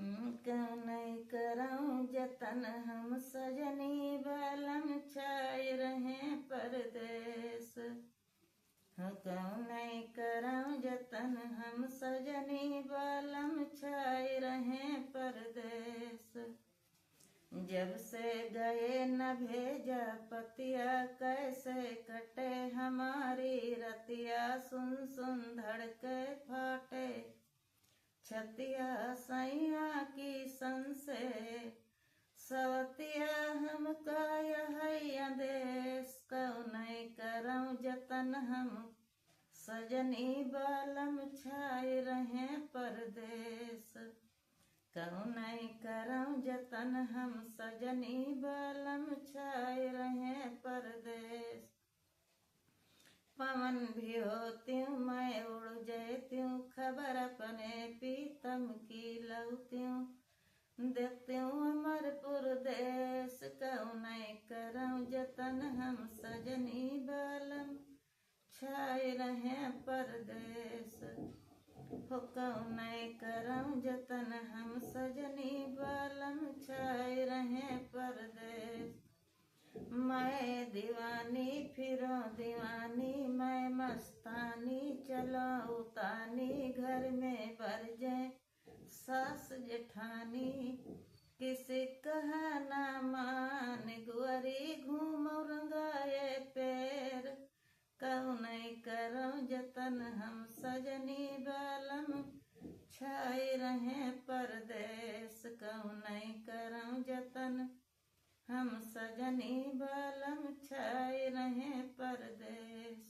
क्यों नहीं करऊं जतन हम सजनी बालम छाए रहे परदेस। क्यों नहीं करऊं जतन हम सजनी बालम छाए रहे परदेस। जब से गए न भेजा पतिया कैसे कटे हमारी रतिया। सुन सुन धड़के फाटे छतिया सैया की सन से। सवतिया हमका यह आदेश। क्यों नहीं करऊं जतन हम सजनी बालम छाए रहे परदेस। क्यों नहीं करऊं जतन हम सजनी बालम छाए रहे परदेस। पवन भी होत्यूं मैं उड़ जैत्यूं खबर अपने पीतम की लौत्यूं। देखत्यूं अमरपुर देश। क्यों नहीं करऊं जतन हम सजनी बालम छाए रहे परदेस। क्यों नहीं करऊं जतन हम सजनी बालम छाए रहे परदेस। मैं दीवानी फिरो दीवानी मैं मस्तानी चलो उतानी। घर में बर जाए सास जेठानी किसी कहा ना मान। गुअरी घूम रंगाए पैर। क्यों नहीं करऊं जतन हम सजनी बालम छाए रहे परदेस। क्यों नहीं करऊं जतन हम सजनी बालम छाए रहे परदेस।